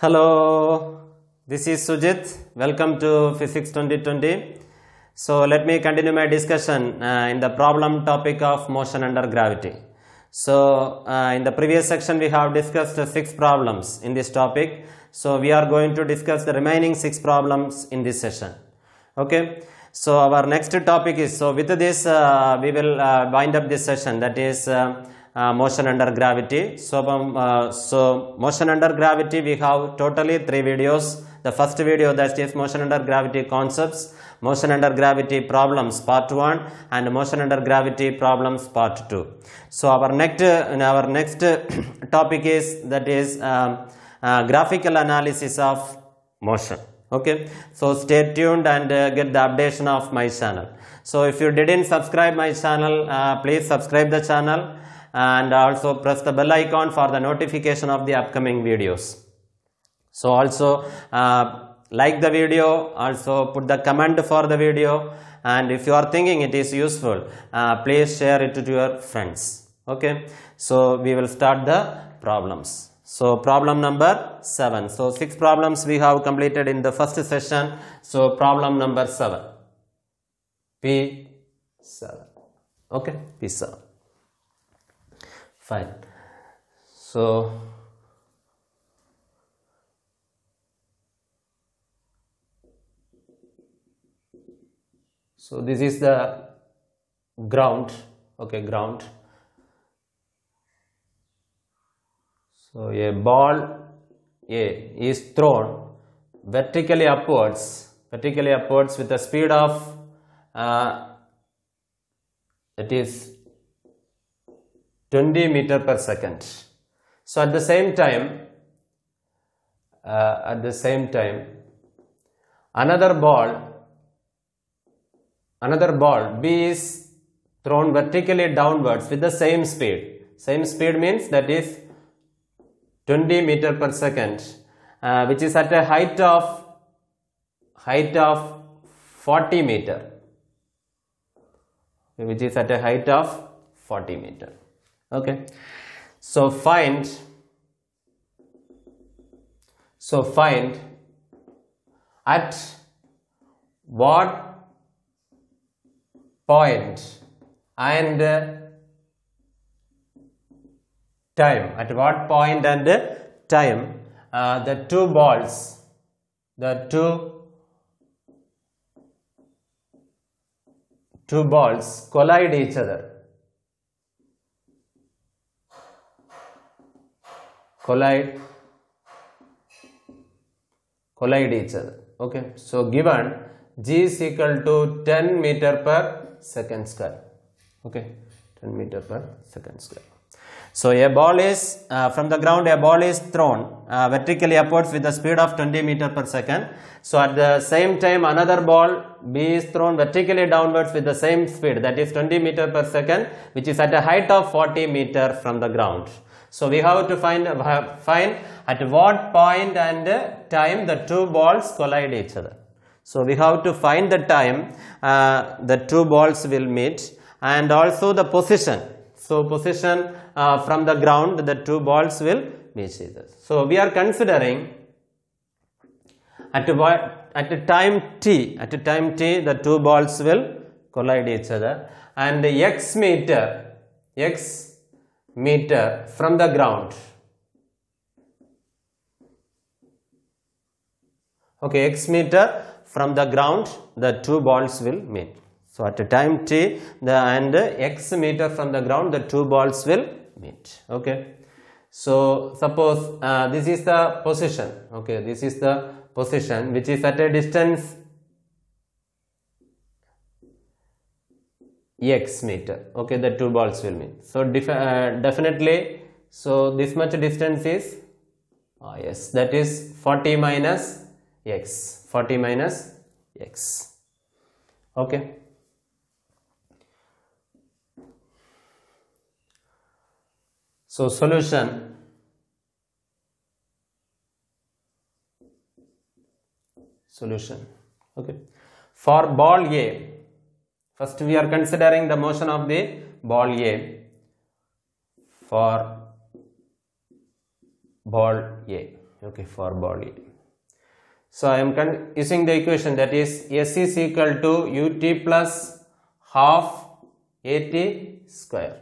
Hello, this is Sujit. Welcome to Physics 2020. So let me continue my discussion in the problem topic of motion under gravity. So in the previous section we have discussed 6 problems in this topic. So we are going to discuss the remaining 6 problems in this session. Okay. So our next topic is, so with this we will wind up this session, that is motion under gravity. So motion under gravity we have totally 3 videos. The first video, that is motion under gravity concepts, motion under gravity problems part 1 and motion under gravity problems part 2. So our next topic is, that is graphical analysis of motion. Okay, so stay tuned and get the updation of my channel. So if you didn't subscribe my channel, please subscribe the channel and also press the bell icon for the notification of the upcoming videos. So also like the video, also put the comment for the video, and if you are thinking it is useful, please share it to your friends. Okay, so we will start the problems. So problem number 7. So 6 problems we have completed in the first session. So problem number 7. P7. Okay, P7. Fine. So this is the ground. Okay, ground. So a ball A is thrown vertically upwards with a speed of that is 20 meter per second. So at the same time another ball B is thrown vertically downwards with the same speed. Same speed means that is 20 meter per second, which is at a height of 40 meter, which is at a height of 40 meter. Okay, so find at what point and time, the two balls collide each other. Collide each other. Okay, so given G is equal to 10 meter per second square. Okay, 10 meter per second square. So a ball is from the ground, a ball is thrown vertically upwards with the speed of 20 meter per second. So at the same time another ball B is thrown vertically downwards with the same speed, that is 20 meter per second, which is at a height of 40 meter from the ground. So we have to find at what point and time the two balls collide each other. So we have to find the time the two balls will meet, and also the position. So position from the ground the two balls will meet each other. So we are considering at time t the two balls will collide each other, and x meter from the ground. Okay, x meter from the ground the two balls will meet. So at a time t and x meter from the ground the two balls will meet. Okay, so suppose this is the position. Okay, this is the position which is at a distance x meter. Okay, the two balls will meet. So definitely, so this much distance is yes, that is 40 minus x. 40 minus x. Okay. So solution. Okay. For ball A, first we are considering the motion of the ball A. For ball A. Okay, for ball E. So I am using the equation, that is S is equal to ut plus half at square.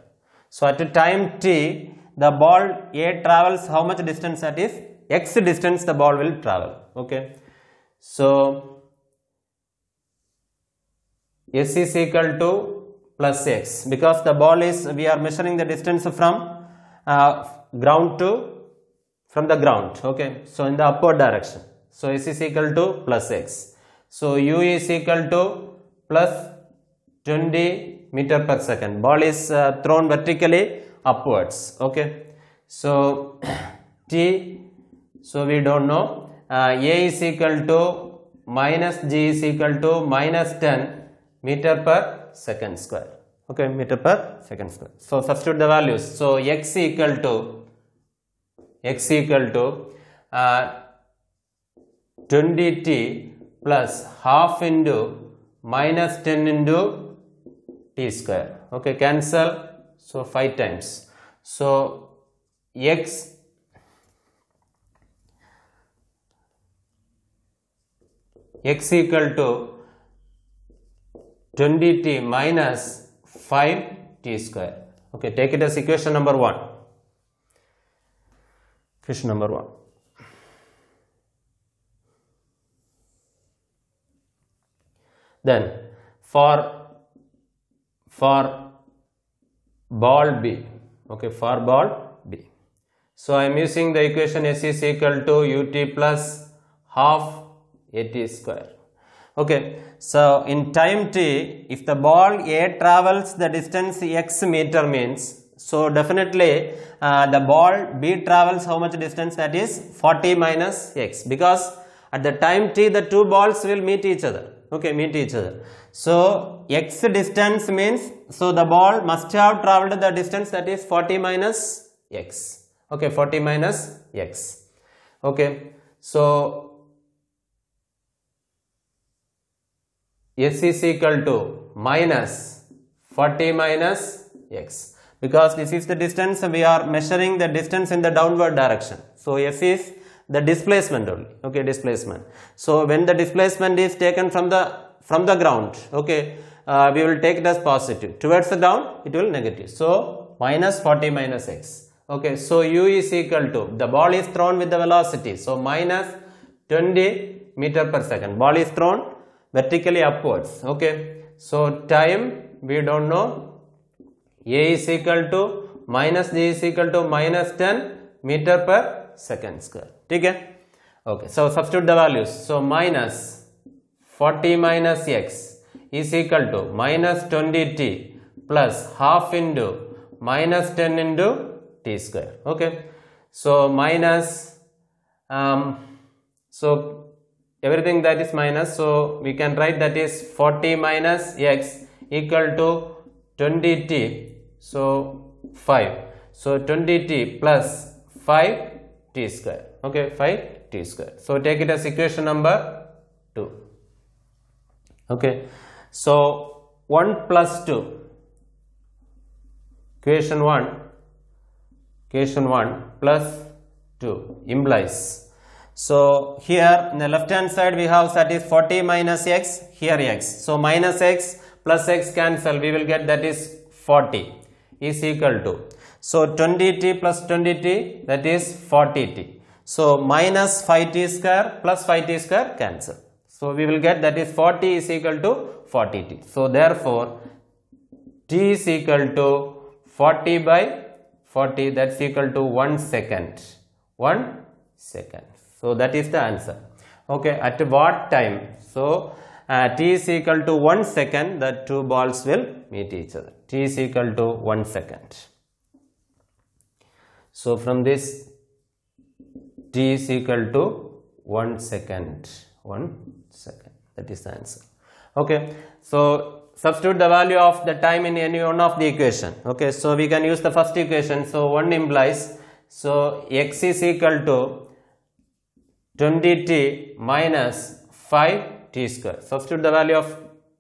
So at time t, the ball A travels how much distance? That is x distance the ball will travel. Okay, so S is equal to plus x, because the ball is, we are measuring the distance from ground to, from the ground. Okay, so in the upward direction. So S is equal to plus x. So u is equal to plus 20 meter per second. Ball is thrown vertically upwards. Okay, so t, so we don't know. A is equal to minus g is equal to minus 10 meter per second square. Okay, meter per second square. So substitute the values. So x equal to 20t plus half into minus 10 into t square. Okay, cancel. So 5 times. So x equal to 20t minus 5t square. Okay, take it as equation number 1. Equation number 1. Then for ball B, okay, for ball B. So I am using the equation S is equal to ut plus half at square. Okay, so in time t, if the ball A travels the distance x meter means, so definitely the ball B travels how much distance? That is 40 minus x, because at the time t the two balls will meet each other. Okay, meet each other. So x distance means, so the ball must have traveled the distance, that is 40 minus x. Okay, 40 minus x. Okay, so S is equal to minus 40 minus x, because this is the distance, we are measuring the distance in the downward direction. So S is the displacement only. Okay, displacement. So when the displacement is taken from the ground, okay, we will take it as positive. Towards the ground, it will negative. So minus 40 minus x. Okay, so u is equal to, the ball is thrown with the velocity, so minus 20 meter per second. Ball is thrown vertically upwards. Okay, so time we don't know. A is equal to minus g is equal to minus 10 meter per second square. Okay, okay, so substitute the values. So minus 40 minus x is equal to minus 20t plus half into minus 10 into t square. Okay, so minus so everything that is minus, so we can write that is 40 minus x equal to 20t, so 5. So 20t plus 5t square. Okay, 5t square. So take it as equation number 2. Okay, so 1 plus 2, equation 1 plus 2 implies. So here in the left hand side we have, that is 40 minus x, here x. So minus x plus x cancel, we will get that is 40 is equal to, so 20t plus 20t, that is 40t. So minus 5t square plus 5t square cancel. So we will get that is 40 is equal to 40t. So therefore t is equal to 40 by 40, that's equal to 1 second. 1 second. So that is the answer. Okay, at what time? So t is equal to 1 second, the two balls will meet each other. T is equal to 1 second. So from this, t is equal to 1 second. 1 second. That is the answer. Okay, so substitute the value of the time in any one of the equation. Okay, so we can use the first equation. So 1 implies, so x is equal to 20t minus 5t square. Substitute the value of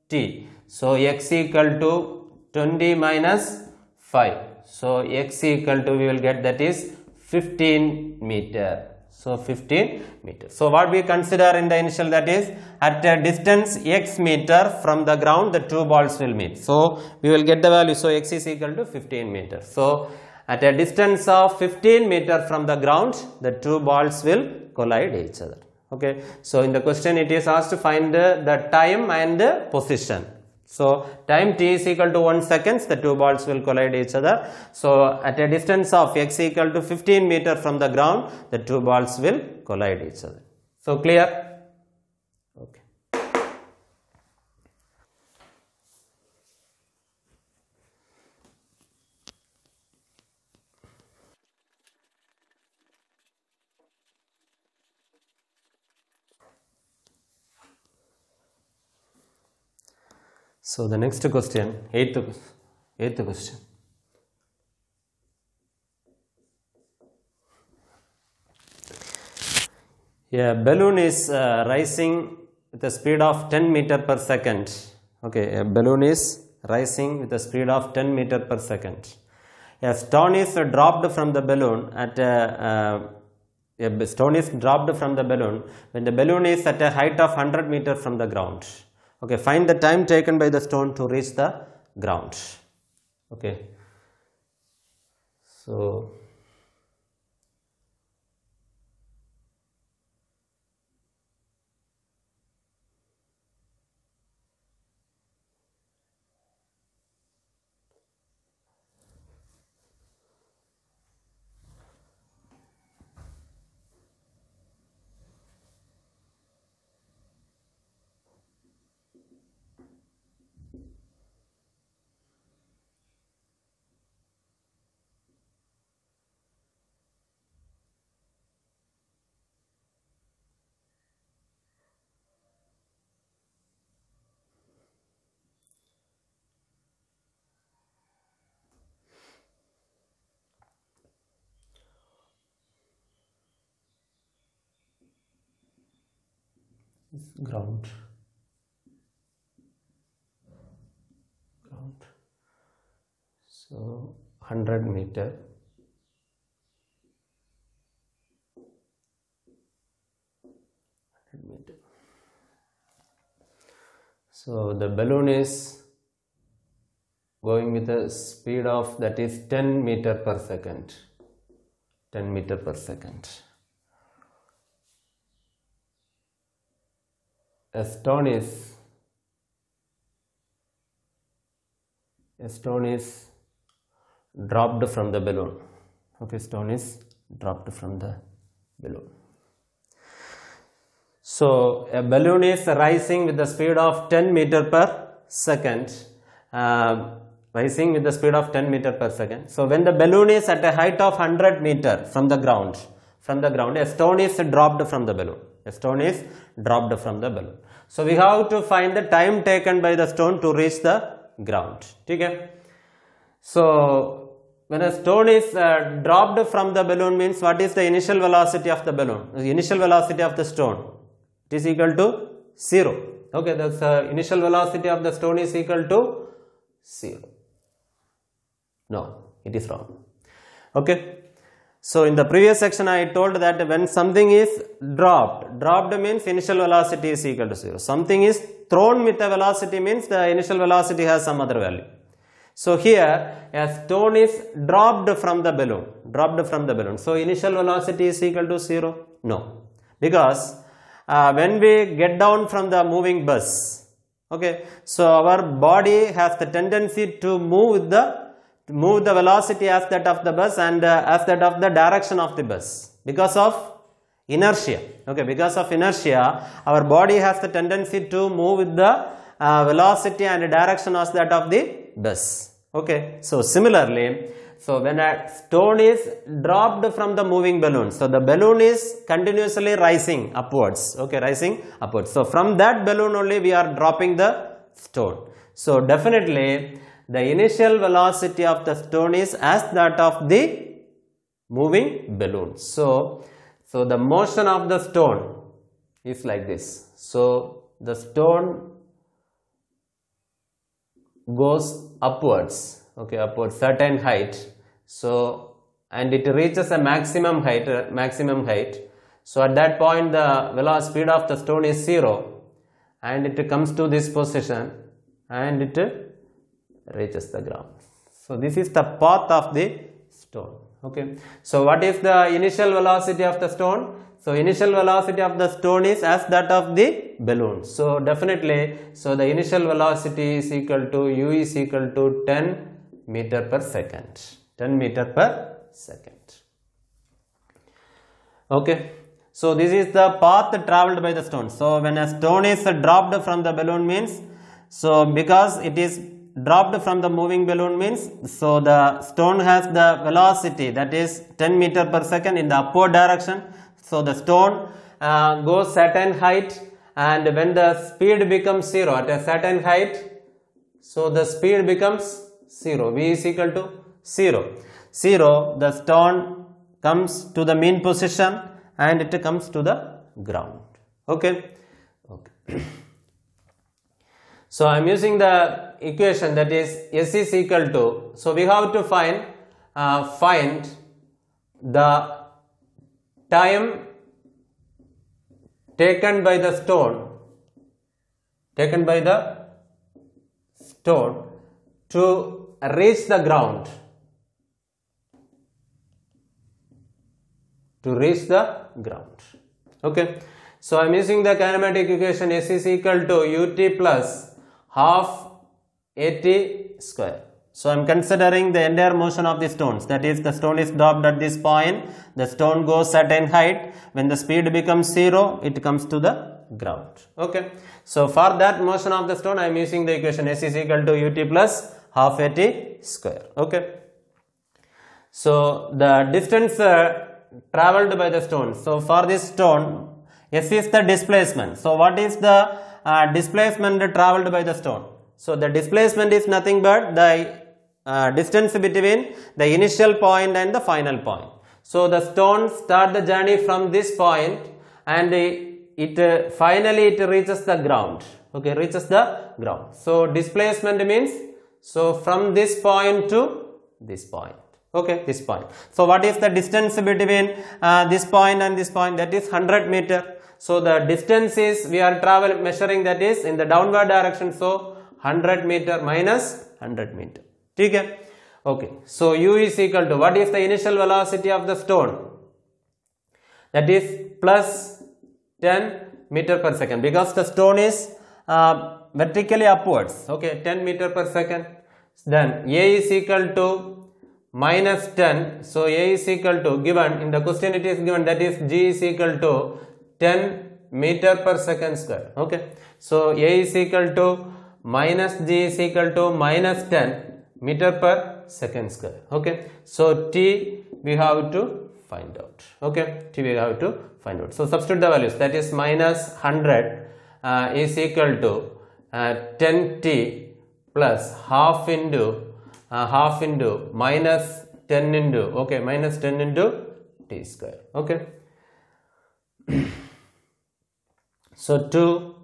t. So x equal to 20 minus 5. So x equal to, we will get that is 15 meter. So 15 meters. So what we consider in the initial, that is at a distance x meter from the ground the two balls will meet. So we will get the value. So x is equal to 15 meters. So at a distance of 15 meters from the ground the two balls will collide each other. Okay. So in the question it is asked to find the time and the position. So time t is equal to 1 second, the two balls will collide each other. So at a distance of x equal to 15 meter from the ground, the two balls will collide each other. So clear? Okay. So the next question, eighth question. A balloon is rising with a speed of 10 meter per second. Okay, a balloon is rising with a speed of 10 meter per second. A stone is dropped from the balloon at a stone is dropped from the balloon when the balloon is at a height of 100 meter from the ground. Okay, find the time taken by the stone to reach the ground. Okay, so ground. So 100 meter. So the balloon is going with a speed of, that is 10 meter per second. 10 meter per second. A stone is dropped from the balloon. Okay, stone is dropped from the balloon. So a balloon is rising with the speed of 10 meter per second. Rising with the speed of 10 meter per second. So when the balloon is at a height of 100 meter from the ground, a stone is dropped from the balloon. A stone is dropped from the balloon. So we have to find the time taken by the stone to reach the ground. Okay. So when a stone is dropped from the balloon, means what is the initial velocity of the balloon? The initial velocity of the stone, it is equal to 0. Okay, the initial velocity of the stone is equal to 0. No, it is wrong. Okay. So in the previous section I told that when something is dropped means initial velocity is equal to 0. Something is thrown with a velocity means the initial velocity has some other value. So here a stone is dropped from the balloon. So initial velocity is equal to 0? No. Because when we get down from the moving bus, okay, so our body has the tendency to move the velocity as that of the bus and as that of the direction of the bus because of inertia. Okay, because of inertia our body has the tendency to move with the velocity and direction as that of the bus. Okay, so similarly, so when a stone is dropped from the moving balloon, so the balloon is continuously rising upwards. Okay, rising upwards. So from that balloon only we are dropping the stone. So definitely the initial velocity of the stone is as that of the moving balloon. So the motion of the stone is like this. So the stone goes upwards, okay, upwards certain height. So and it reaches a maximum height. So at that point the velocity speed of the stone is 0 and it comes to this position and it reaches the ground. So this is the path of the stone. Okay. So what is the initial velocity of the stone? So initial velocity of the stone is as that of the balloon. So definitely, so the initial velocity is equal to u is equal to 10 meter per second. 10 meter per second. Okay. So this is the path traveled by the stone. So when a stone is dropped from the balloon means, so because it is dropped from the moving balloon means, so the stone has the velocity that is 10 meter per second in the upward direction. So the stone goes certain height, and when the speed becomes 0 at a certain height, so the speed becomes 0, v is equal to 0. 0, the stone comes to the mean position and it comes to the ground. Okay. Okay. So I am using the equation that is S is equal to, so we have to find the time taken by the stone to reach the ground, Okay. So I am using the kinematic equation S is equal to ut plus half at square. So I am considering the entire motion of the stones, that is the stone is dropped at this point, the stone goes certain height, when the speed becomes 0 it comes to the ground. Okay. So for that motion of the stone I am using the equation S is equal to ut plus half at square. Okay. So the distance traveled by the stone, so for this stone S is the displacement. So what is the displacement traveled by the stone? So the displacement is nothing but the distance between the initial point and the final point. So the stone starts the journey from this point and it finally reaches the ground. Okay, reaches the ground. So displacement means, so from this point to this point. Okay, this point. So what is the distance between this point and this point? That is 100 meter. So the distance is, we are measuring, that is in the downward direction. So 100 meter minus 100 meter. Okay. Okay. So u is equal to, what is the initial velocity of the stone? That is plus 10 meter per second, because the stone is vertically upwards. Okay, 10 meter per second. Then a is equal to minus 10. So a is equal to, given in the question it is given, that is g is equal to 10 meter per second square. Okay. So a is equal to minus g is equal to minus 10 meter per second square. Okay. So t we have to find out. Okay. T we have to find out. So substitute the values, that is minus 100 is equal to 10t plus half into minus 10 into, okay, minus 10 into t square. Okay. So 2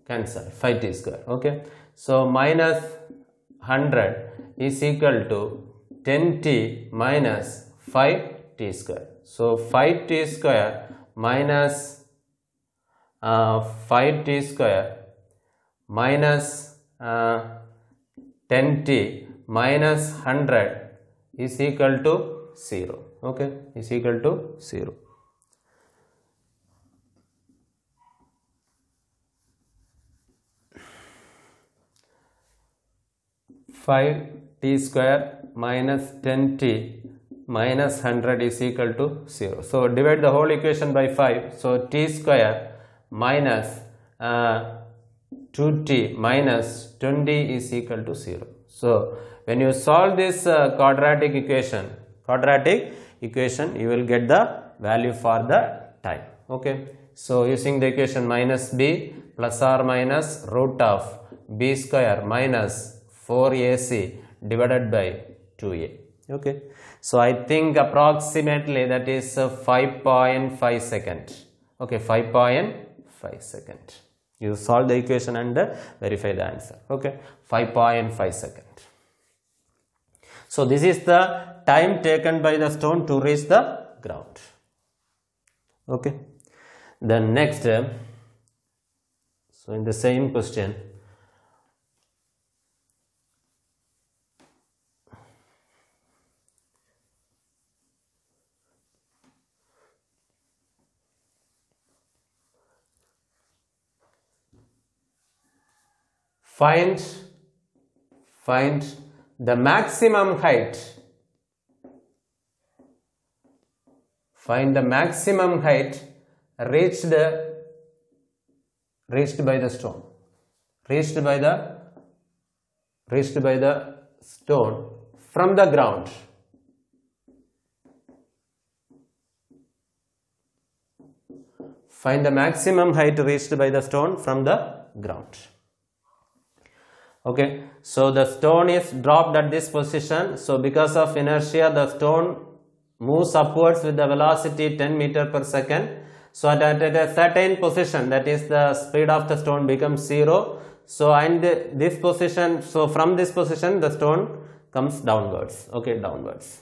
cancel, 5t square. Okay. So minus 100 is equal to 10t minus 5t square. So 5t square minus 5t square minus 10t minus 100 is equal to 0. Okay, is equal to 0. Five t square minus 10t minus 100 is equal to 0. So divide the whole equation by 5. So t square minus 2t minus 20 is equal to 0. So when you solve this quadratic equation, you will get the value for the time. Okay. So using the equation minus b plus or minus root of b square minus 4ac divided by 2a. Okay. So I think approximately that is 5.5 second. Okay, 5.5 second. You solve the equation and verify the answer. Okay, 5.5 second. So this is the time taken by the stone to reach the ground. Okay. Then next, so in the same question, find the maximum height. Find the maximum height reached by the stone. Reached by the stone from the ground. Find the maximum height reached by the stone from the ground. Okay, so the stone is dropped at this position. So because of inertia, the stone moves upwards with the velocity 10 meter per second. So at a certain position, that is the speed of the stone becomes 0. So and this position, so from this position the stone comes downwards. Okay, downwards.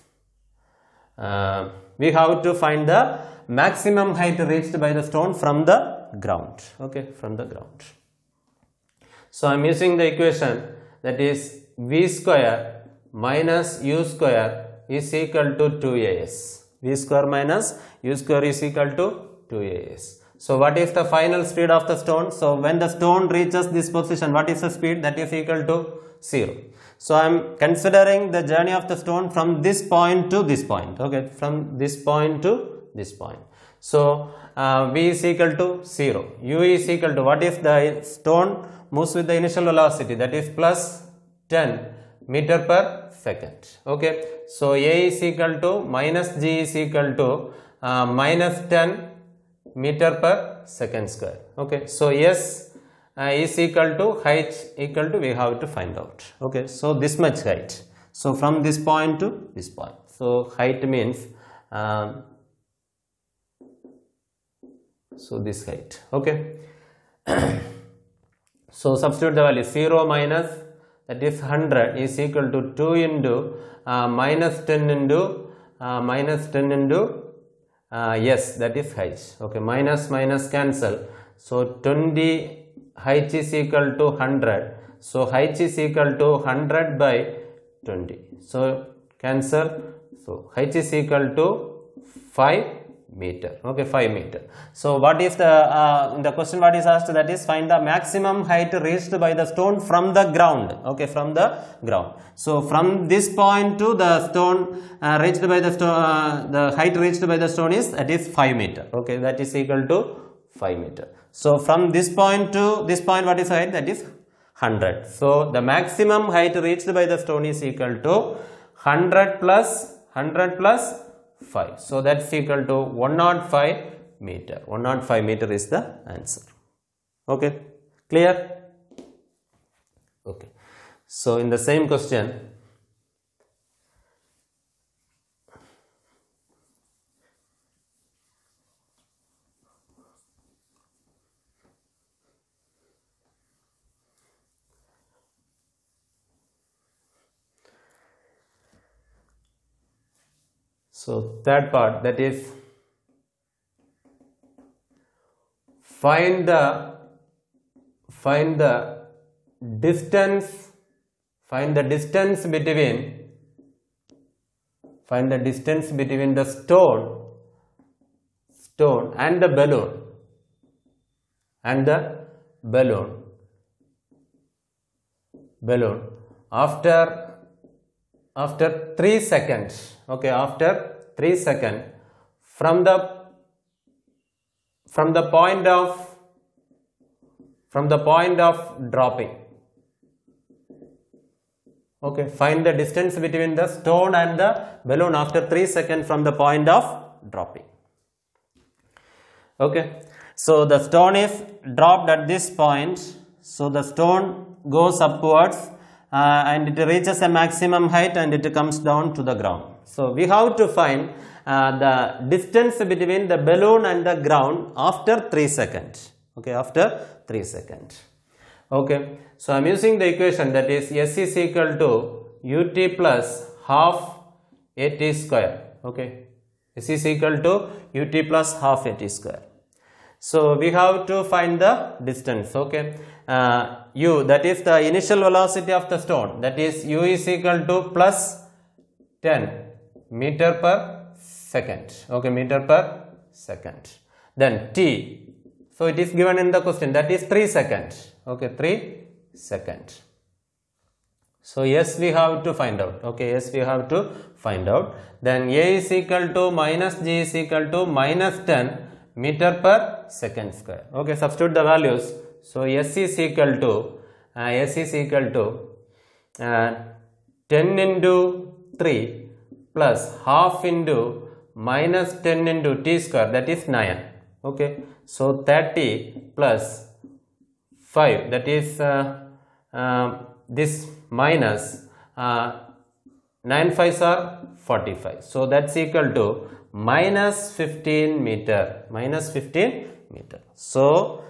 We have to find the maximum height reached by the stone from the ground. Okay, from the ground. So I am using the equation, that is v square minus u square is equal to 2as. V square minus u square is equal to 2as. So what is the final speed of the stone? So when the stone reaches this position, what is the speed? That is equal to 0. So I am considering the journey of the stone from this point to this point. Okay, from this point to this point. So v is equal to 0. U is equal to, what if the stone moves with the initial velocity, that is plus 10 meter per second. Okay, so a is equal to minus g is equal to minus 10 meter per second square. Okay, so s is equal to height equal to, we have to find out. Okay, so this much height. So from this point to this point. So height means so this height. Okay. So substitute the value, 0 minus, that is 100 is equal to 2 into minus 10 into yes, that is height. Okay, minus cancel. So 20 height is equal to 100. So height is equal to 100 by 20. So cancel. So height is equal to 5 meter. Okay, 5 meter. So what is the in the question what is asked, that is find the maximum height reached by the stone from the ground. Okay, from the ground. So from this point to the stone reached by the stone, the height reached by the stone is, that is 5 meter. Okay, that is equal to 5 meter. So from this point to this point, what is the height? That is 100. So the maximum height reached by the stone is equal to 100 plus 5. So that's equal to 105 meter. 105 meter is the answer. Okay, clear? Okay, so in the same question, so third part, that is find the distance between the stone and the balloon after 3 seconds. Okay, after 3 seconds from the point of dropping. Okay, find the distance between the stone and the balloon after 3 seconds from the point of dropping. Okay, so the stone is dropped at this point. So the stone goes upwards and it reaches a maximum height and it comes down to the ground. So we have to find the distance between the balloon and the ground after 3 seconds. Okay, after 3 seconds. Okay, so I am using the equation, that is s is equal to ut plus half at square. Okay, s is equal to ut plus half at square. So we have to find the distance. Okay, u, that is the initial velocity of the stone, that is u is equal to plus 10 meter per second. Okay, meter per second. Then t, so it is given in the question, that is 3 seconds. Okay, 3 seconds. So yes, we have to find out. Okay, yes, we have to find out. Then a is equal to minus g is equal to minus 10 meter per second square. Okay, substitute the values. So s is equal to 10 into 3 plus half into minus 10 into t square, that is 9. Okay, so 30 plus 5, that is this minus 9 5s are 45. So that's equal to minus 15 meter. Minus 15 meter. So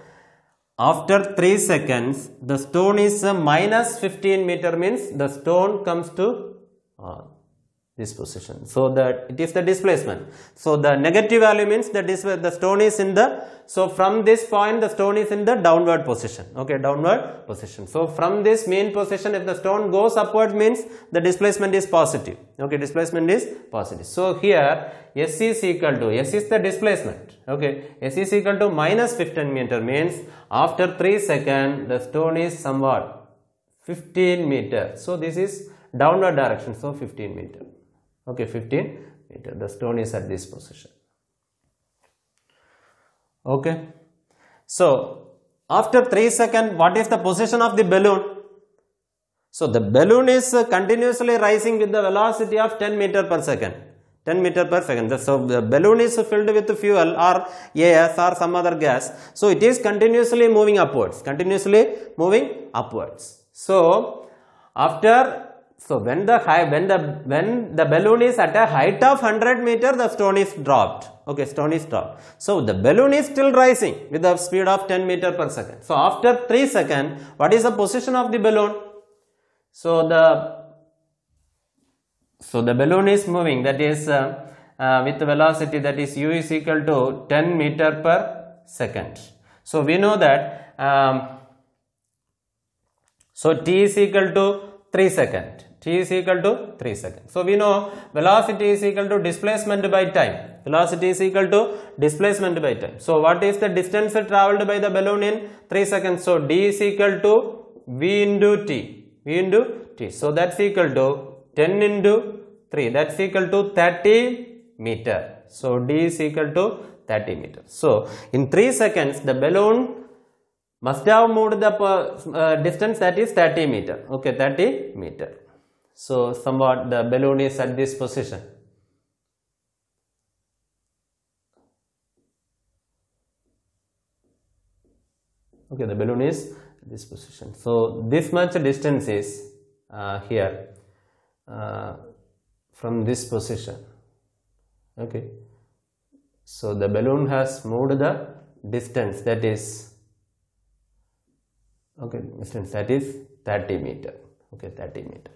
after 3 seconds, the stone is minus 15 meter, means the stone comes to this position. So that it is the displacement. So the negative value means that the stone is in the, so from this point the stone is in the downward position. Okay, downward position. So from this mean position, if the stone goes upward, means the displacement is positive. Okay, displacement is positive. So here s is equal to, s is the displacement. Okay, s is equal to minus 15 meter, means after 3 seconds the stone is somewhat 15 meter. So this is downward direction. So 15 meter. Okay, 15 meter. The stone is at this position. Okay. So after 3 seconds, what is the position of the balloon? So the balloon is continuously rising with the velocity of 10 meter per second. 10 meter per second. So the balloon is filled with fuel or air or some other gas. So it is continuously moving upwards. Continuously moving upwards. So after, so when the balloon is at a height of 100 meter, the stone is dropped. Okay, stone is dropped. So the balloon is still rising with the speed of 10 meter per second. So after 3 seconds, what is the position of the balloon? So the balloon is moving, that is with velocity, that is u is equal to 10 meter per second. So we know that so t is equal to 3 seconds. T is equal to 3 seconds. So we know velocity is equal to displacement by time. Velocity is equal to displacement by time. So what is the distance traveled by the balloon in 3 seconds? So d is equal to v into t. V into t. So that's equal to 10 into 3. That's equal to 30 meter. So d is equal to 30 meter. So in 3 seconds, the balloon must have moved the distance, that is 30 meter. Okay, 30 meter. So somewhat the balloon is at this position. Okay, the balloon is at this position. So this much distance is here from this position. Okay. So the balloon has moved the distance, that is, okay, distance that is 30 meter. Okay, 30 meter.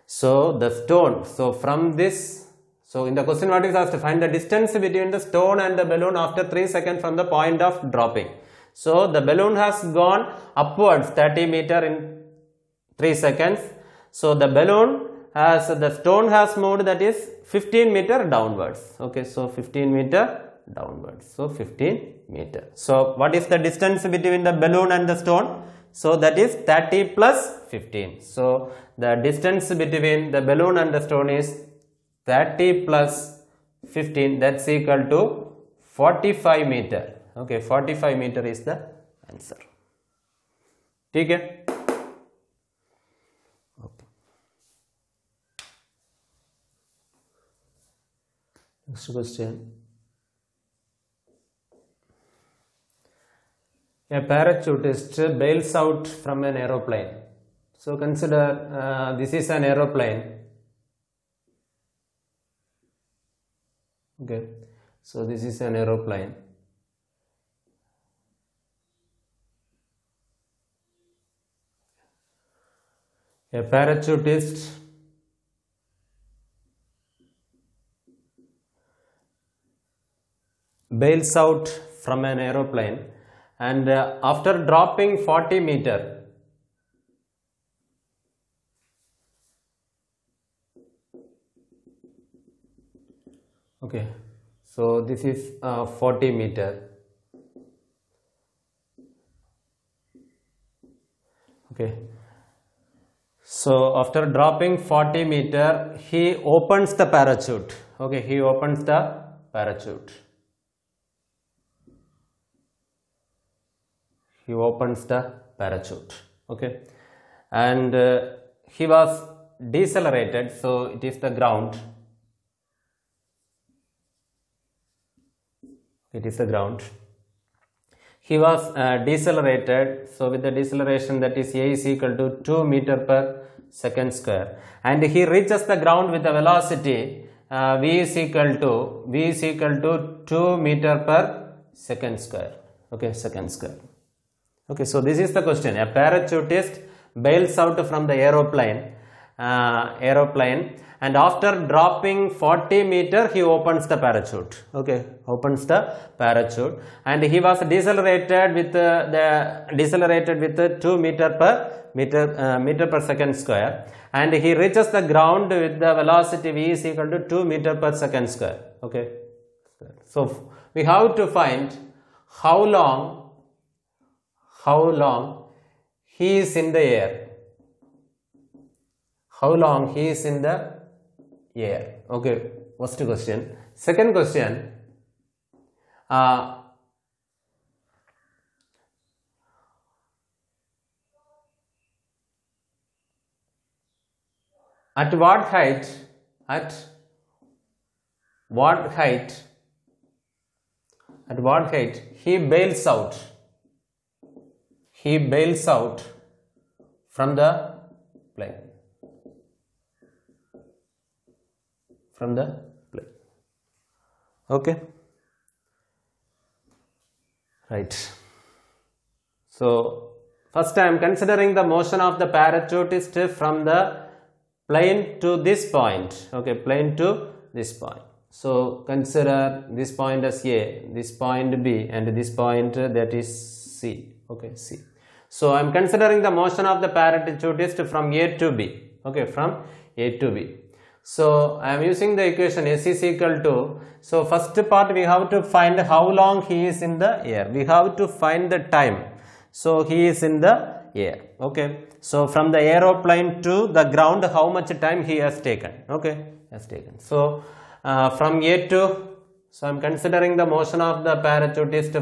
So the stone, so from this, so in the question what is asked, to find the distance between the stone and the balloon after 3 seconds from the point of dropping. So the balloon has gone upwards 30 meter in 3 seconds. So the balloon has, the stone has moved, that is 15 meter downwards. Okay, so 15 meter downwards. So 15 meter. So what is the distance between the balloon and the stone? So that is 30 plus 15. So the distance between the balloon and the stone is 30 plus 15. That's equal to 45 meter. Okay, 45 meter is the answer. Okay. Next question. A parachutist bails out from an aeroplane. So consider this is an aeroplane. Okay, so this is an aeroplane. A parachutist bails out from an aeroplane, and after dropping 40 meter, okay, so this is 40 meter, okay. So after dropping 40 meter, he opens the parachute. Okay, he opens the parachute. He opens the parachute. Okay, and he was decelerated. So it is the ground. It is the ground. He was decelerated, so with the deceleration, that is A is equal to 2 meter per second square, and he reaches the ground with the velocity V is equal to 2 meter per second square. Okay, second square. Okay, so this is the question. A parachutist bails out from the aeroplane, and after dropping 40 meter, he opens the parachute. Okay, opens the parachute, and he was decelerated with 2 meter per second square, and he reaches the ground with the velocity V is equal to 2 meter per second square. Okay, so we have to find how long he is in the air. How long he is in the air. Okay, first question. Second question, at what height he bails out from the plane. Okay, right. So first I am considering the motion of the parachutist from the plane to this point. Okay, plane to this point. So consider this point as A, this point B, and this point that is C. Okay, C. So I am considering the motion of the parachutist from A to B. Okay, from A to B. So I am using the equation S is equal to, so first part we have to find how long he is in the air. We have to find the time. So he is in the air. Okay. So from the aeroplane to the ground, how much time he has taken. Okay. Has taken. So from A to, so I am considering the motion of the parachutist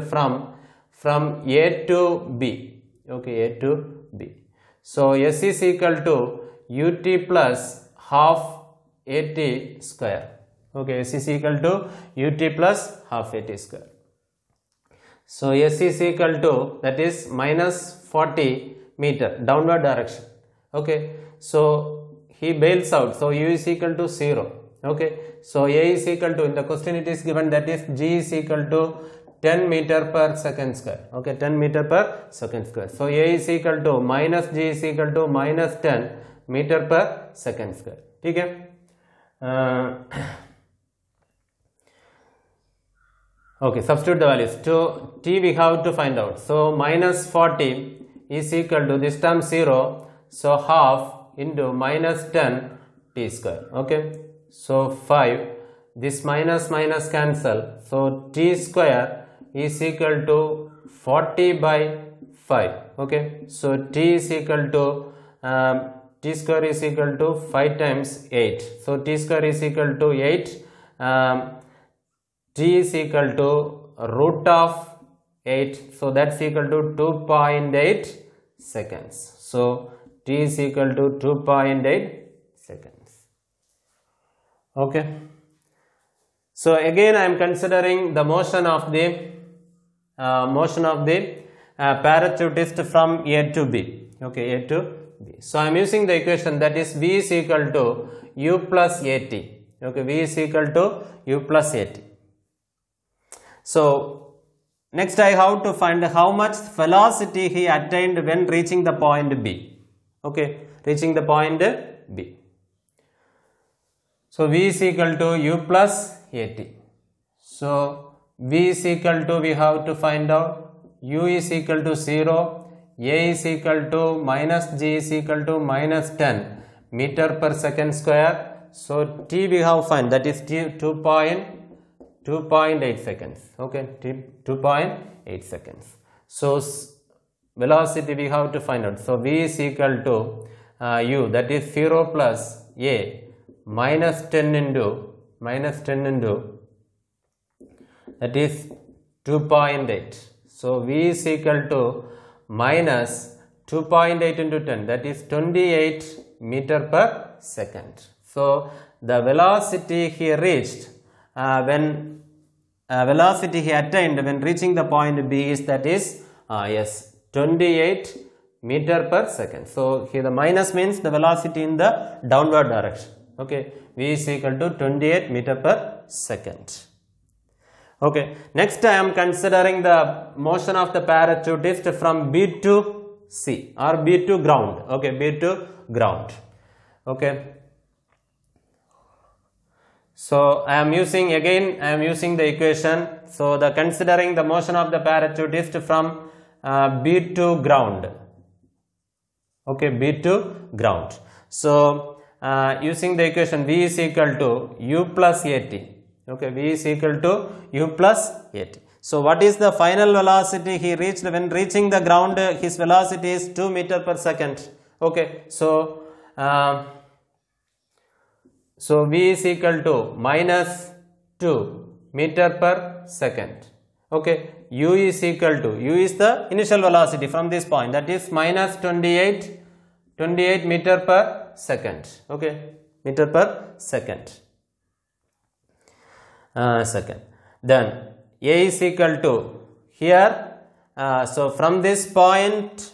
from A to B. Okay, A to B. So S is equal to UT plus half AT square. Okay, S is equal to UT plus half AT square. So S is equal to, that is minus 40 meter downward direction. Okay, so he bails out. So U is equal to 0. Okay, so A is equal to, in the question it is given, that is G is equal to 10 meter per second square. Okay, 10 meter per second square. So A is equal to minus G is equal to minus 10 meter per second square. Okay. Okay, substitute the values. To T we have to find out. So minus 40 is equal to, this term 0, so half into minus 10 T square. Okay, so 5, this minus cancel, so T square is equal to 40 by 5. Okay, so T is equal to T square is equal to 5 times 8. So T square is equal to 8. T is equal to root of 8. So that's equal to 2.8 seconds. So T is equal to 2.8 seconds. Okay. So again I am considering the motion of the parachutist from A to B. Okay, A to B. So I am using the equation, that is V is equal to U plus AT. Okay, V is equal to U plus AT. So next I have to find how much velocity he attained when reaching the point B. Okay, reaching the point B. So V is equal to U plus AT. So V is equal to, we have to find out U is equal to 0, A is equal to minus G is equal to minus 10 meter per second square. So T we have find, that is 2.8 seconds. Okay, 2.8 seconds. So velocity we have to find out. So V is equal to U, that is 0 plus A minus 10 into that is 2.8. So V is equal to minus 2.8 into 10, that is 28 meter per second. So the velocity he reached velocity he attained when reaching the point B is, that is 28 meter per second. So here the minus means the velocity in the downward direction. Okay, V is equal to 28 meter per second. Okay, next I am considering the motion of the parachutist from B to C or B to ground. Okay, B to ground. Okay, so I am using the equation. So the considering the motion of the parachutist from B to ground. Okay, B to ground. So using the equation, V is equal to U plus AT. Okay, V is equal to U plus AT. So what is the final velocity he reached when reaching the ground? His velocity is 2 meter per second. Okay, so V is equal to minus 2 meter per second. Okay, U is equal to, U is the initial velocity from this point, that is minus 28 meter per second. Okay, meter per second. Then A is equal to, here so from this point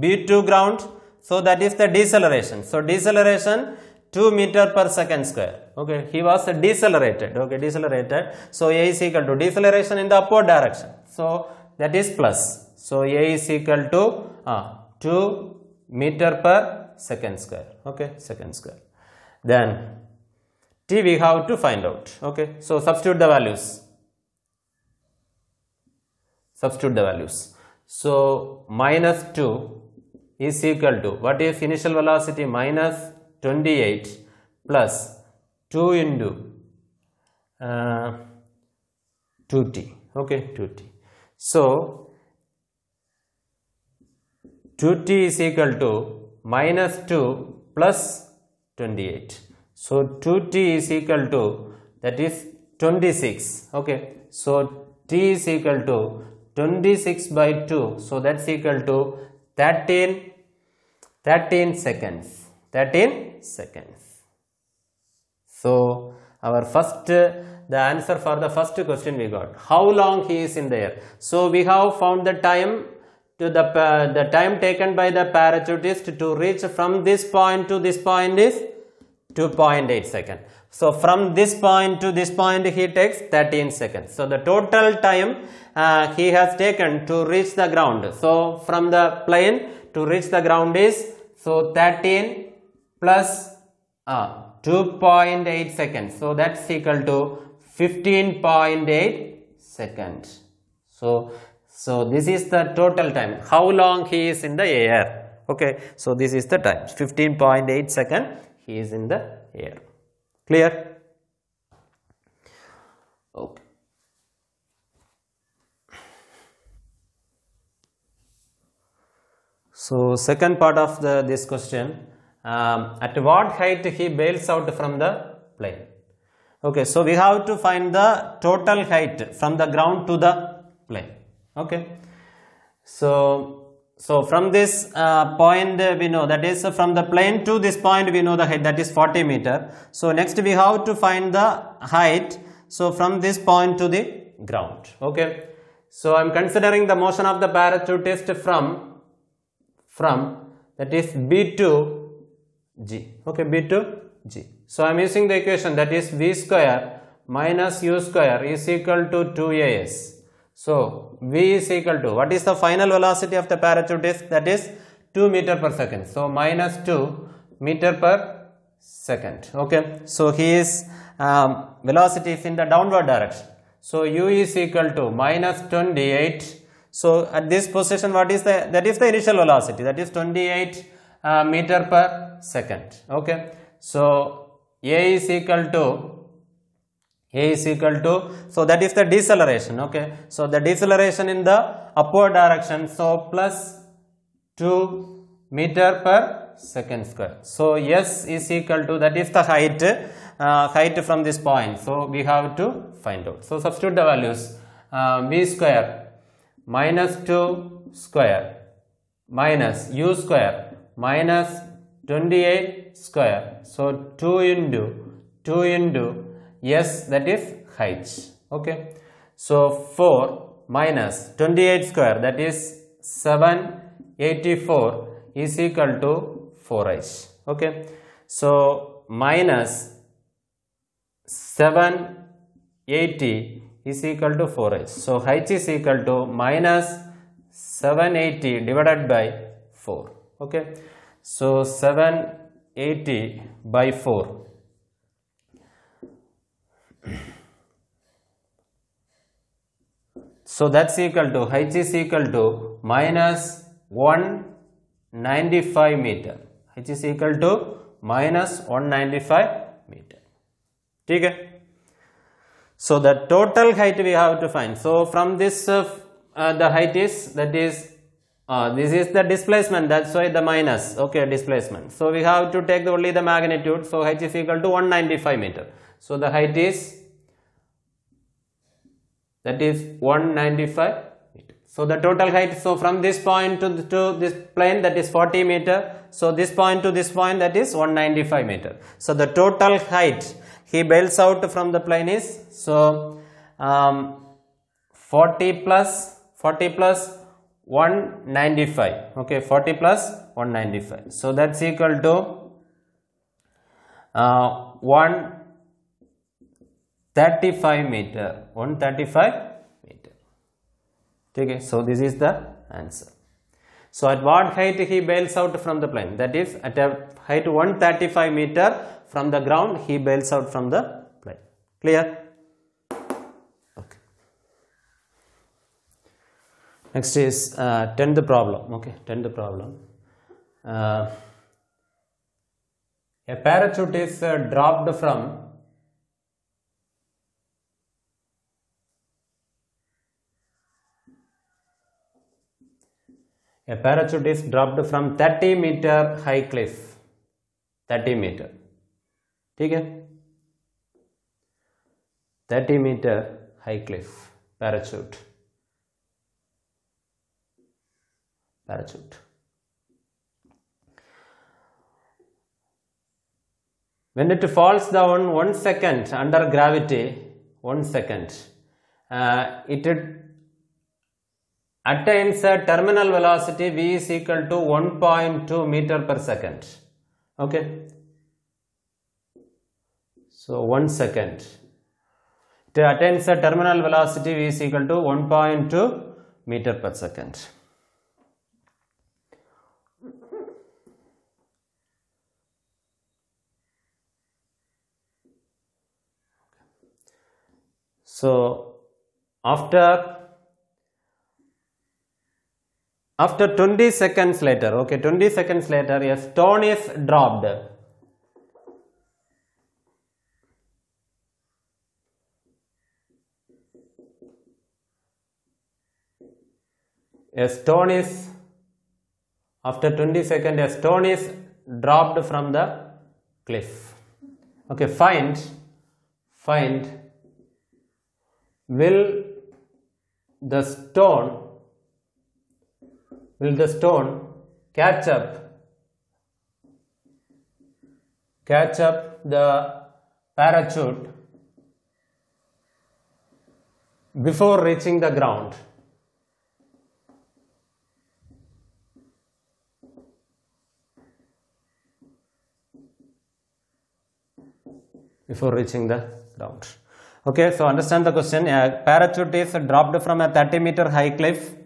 B to ground, so that is the deceleration. So deceleration 2 meter per second square. Okay, he was decelerated. Okay, decelerated. So A is equal to deceleration in the upward direction. So that is plus. So A is equal to 2 meter per second square. Okay, second square. Then T we have to find out. Okay, so substitute the values. So minus 2 is equal to, what is initial velocity? Minus 28 plus 2 into 2t. Okay, 2t. So 2t is equal to minus 2 plus 28. So 2t is equal to, that is 26. Okay, so t is equal to 26 by 2. So that's equal to 13 seconds. 13 seconds. So our first, the answer for the first question we got. How long he is in the air? So we have found the time to the time taken by the parachutist to reach from this point to this point is 2.8 seconds. So from this point to this point he takes 13 seconds. So the total time he has taken to reach the ground. So from the plane to reach the ground is, so 13 plus 2.8 seconds. So that's equal to 15.8 seconds. So this is the total time. How long he is in the air? Okay, so this is the time. 15.8 seconds he is in the air. Clear? Okay. So second part of this question, at what height he bails out from the plane? Okay, so we have to find the total height from the ground to the plane. Okay, so from this point we know, that is from the plane to this point we know the height, that is 40 meter. So next we have to find the height, so from this point to the ground. Okay, so I am considering the motion of the parachutist from that is B to G. Okay, B to G. So I am using the equation, that is V square minus U square is equal to 2AS. So V is equal to, what is the final velocity of the parachutist? That is 2 meter per second. So minus 2 meter per second. Okay, so his velocity is in the downward direction. So u is equal to minus 28. So at this position, what is that is the initial velocity, that is 28 meter per second. Okay. So a is equal to, so that is the deceleration. Okay. So the deceleration in the upward direction, so plus 2 meter per second square. So s is equal to, that is the height from this point. So we have to find out. So substitute the values. V square minus 2 square minus u square minus 28 square. So 2 into s, that is height. Okay. So 4 minus 28 square, that is 784, is equal to 4h. Okay. So minus 780 is equal to 4h. So h is equal to minus 780 divided by 4. Okay. So 780 by 4. So that's equal to, h is equal to minus 195 meter. H is equal to minus 195 meter. Okay. So the total height we have to find. So from this, the height is, that is, this is the displacement, that's why the minus. Okay, displacement. So we have to take only the magnitude. So h is equal to 195 meter. So the height is, that is 195 meter. So the total height, so from this point to this plane, that is 40 meter. So this point to this point, that is 195 meter. So the total height he bails out from the plane is, so 40 plus 195. Okay, 40 plus 195. So that's equal to 135 meter. 135 meter. Okay, so this is the answer. So at what height he bails out from the plane? That is at a height 135 meter from the ground, he bails out from the plane. Clear? Okay. Next is 10th problem. Okay, 10th problem. A parachute is dropped from A parachute is dropped from 30 meter high cliff. 30 meter. Okay? 30 meter high cliff. Parachute. When it falls down 1 second under gravity, 1 second, it attains a terminal velocity v is equal to 1.2 meter per second. Okay. So 1 second. It attains a terminal velocity v is equal to 1.2 meter per second. So after 20 seconds later, okay, 20 seconds later, a stone is dropped. After 20 seconds, a stone is dropped from the cliff. Okay, find will the stone catch up the parachute before reaching the ground? Before reaching the ground. Okay, so understand the question. A parachute is dropped from a 30 meter high cliff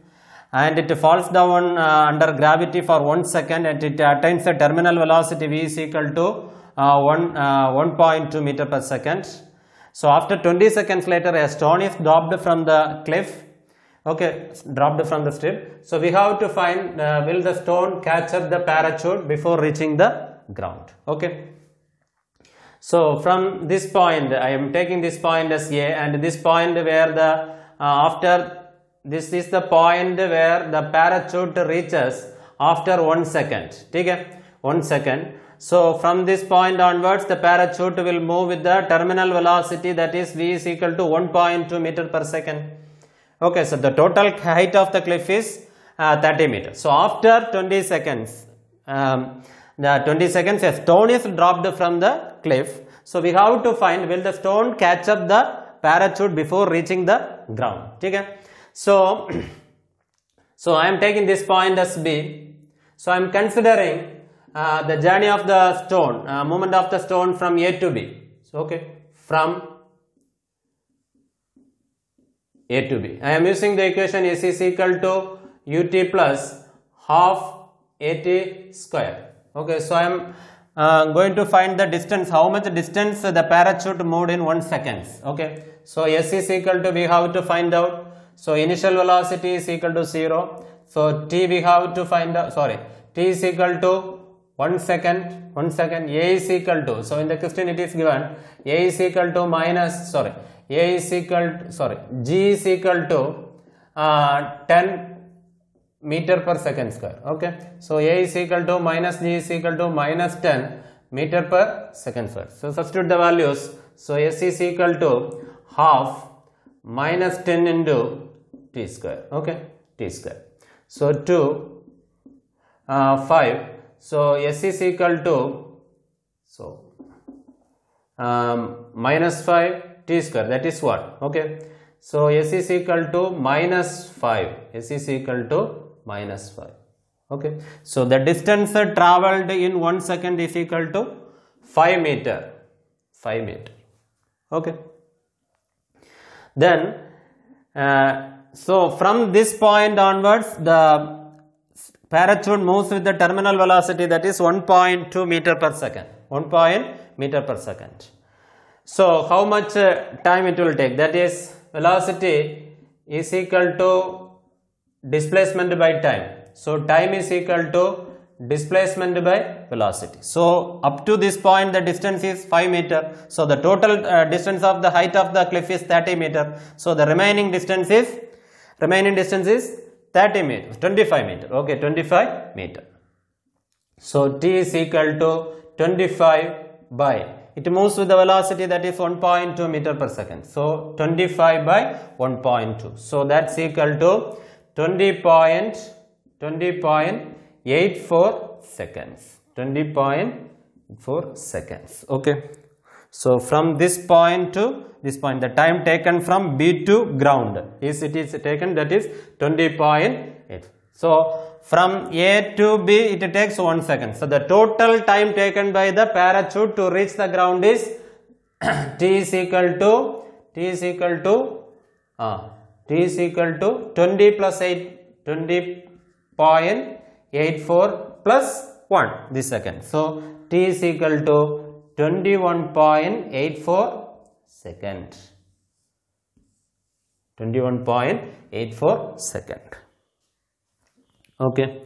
and it falls down under gravity for 1 second and it attains a terminal velocity v is equal to 1.2 meter per second. So after 20 seconds later, a stone is dropped from the cliff. Okay, dropped from the strip. So we have to find will the stone catch up the parachute before reaching the ground. Okay. So from this point, I am taking this point as A, and this point where the this is the point where the parachute reaches after 1 second. Okay, 1 second. So from this point onwards, the parachute will move with the terminal velocity, that is V is equal to 1.2 meter per second. Okay, so the total height of the cliff is 30 meters. So after 20 seconds, a stone is dropped from the cliff. So we have to find will the stone catch up the parachute before reaching the ground. Okay. So I am taking this point as B. So I am considering the journey of the stone, movement of the stone from A to B. So okay, from A to B. I am using the equation S is equal to ut plus half at square. Okay, so I am going to find the distance, how much distance the parachute moved in 1 second. Okay, so S is equal to, we have to find out. So initial velocity is equal to 0. So T we have to find out, T is equal to 1 second, A is equal to, so in the question it is given, A is equal to minus, A is equal to, G is equal to 10 meter per second square. Okay, so A is equal to minus G is equal to minus 10 meter per second square. So substitute the values. So S is equal to half minus 10 into T square. Okay, T square. So 2, 5. So S is equal to, minus 5 T square, that is what? Okay, so S is equal to minus 5. S is equal to minus 5. Okay, so the distance traveled in 1 second is equal to 5 meter. 5 meter. Okay. Then, so from this point onwards, the parachute moves with the terminal velocity, that is 1.2 meter per second. 1 meter per second. So how much time it will take? That is, velocity is equal to displacement by time. So time is equal to displacement by velocity. So up to this point the distance is 5 meter. So the total distance of the height of the cliff is 30 meter. So the remaining distance is 30 meter, 25 meter. Okay, 25 meter. So T is equal to 25 by, it moves with the velocity, that is 1.2 meter per second. So 25 by 1.2. So that's equal to 20.84 seconds. 20.4 seconds. Okay. So from this point to this point, the time taken from B to ground is taken, that is 20.8. So from A to B it takes 1 second. So the total time taken by the parachute to reach the ground is T is equal to 20 plus 8, 20.84 plus 1 this second. So T is equal to 21.84 second. 21.84 second. Okay.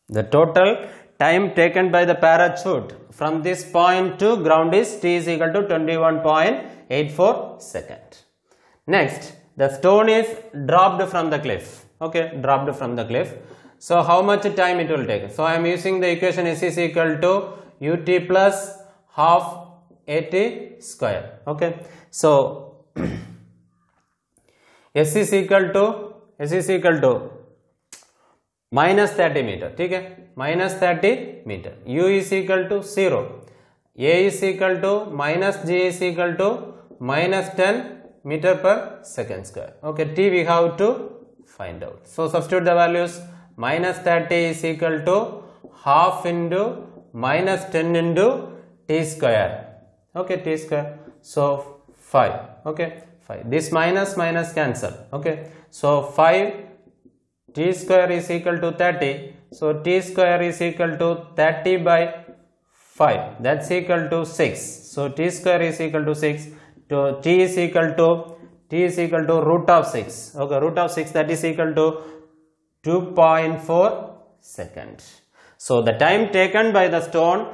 The total time taken by the parachute from this point to ground is T is equal to 21.84 second. Next, the stone is dropped from the cliff. Okay, dropped from the cliff. So how much time it will take? So I am using the equation S is equal to ut plus half at square. Okay, so S is equal to minus 30 meter. Okay, minus 30 meter. U is equal to 0. A is equal to minus G is equal to minus 10 meter per second square. Okay, T we have to find out. So substitute the values. Minus 30 is equal to half into minus 10 into T square. Okay, T square. So 5. Okay, 5. This minus cancel. Okay, so 5 T square is equal to 30. So t square is equal to 30 by 5, that's equal to 6. So t square is equal to 6. To t is equal to root of 6. Okay, root of 6, that is equal to 2.4 seconds. So the time taken by the stone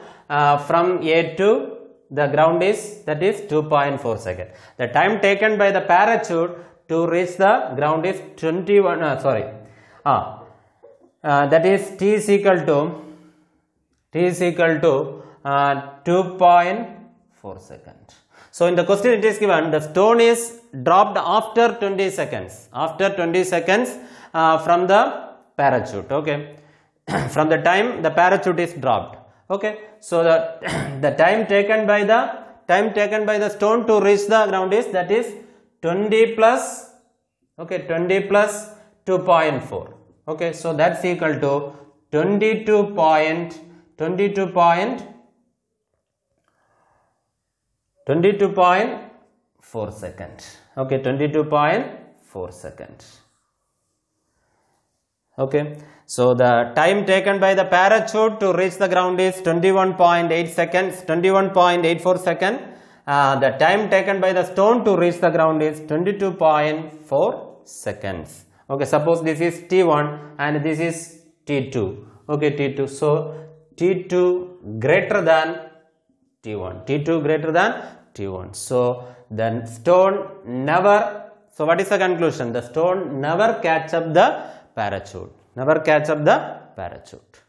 from A to the ground is, that is 2.4 seconds. The time taken by the parachute to reach the ground is 21 that is t is equal to 2.4 seconds. So in the question it is given the stone is dropped after 20 seconds from the parachute. Okay, from the time the parachute is dropped. Okay, so the time taken by the stone to reach the ground is, that is 20 plus 2.4. okay, so that's equal to 22.4 seconds. Okay, 22.4 seconds. Okay, so the time taken by the parachute to reach the ground is 21.84 seconds. The time taken by the stone to reach the ground is 22.4 seconds. Okay, suppose this is T1 and this is T2. Okay, T2. So T2 greater than T1. T2 greater than T1. So the stone never. So what is the conclusion? The stone never catch up the parachute.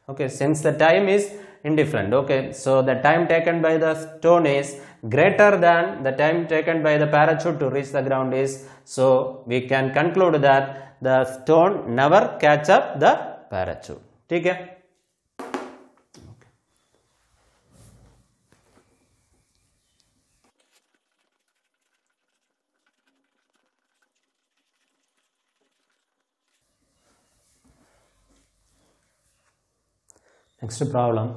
Okay, since the time is indifferent. Okay, so the time taken by the stone is greater than the time taken by the parachute to reach the ground is. So we can conclude that the stone never catch up the parachute. Okay. Next problem.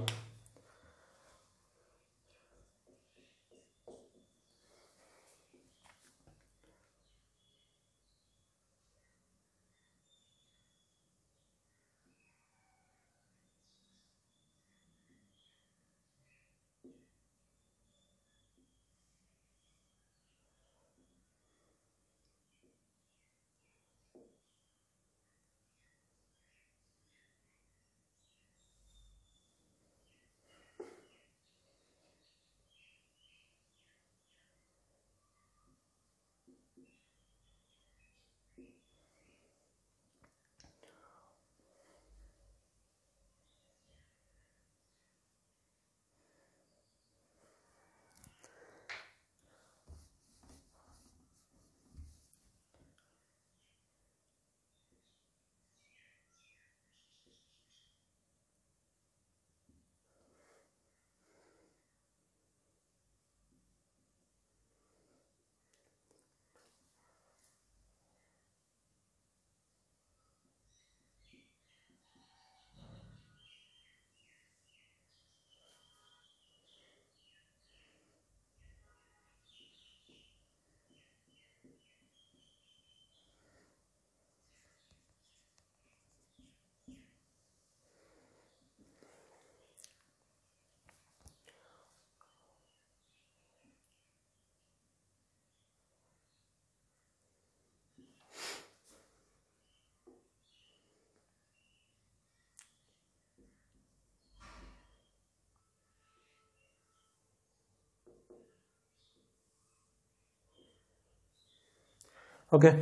Okay,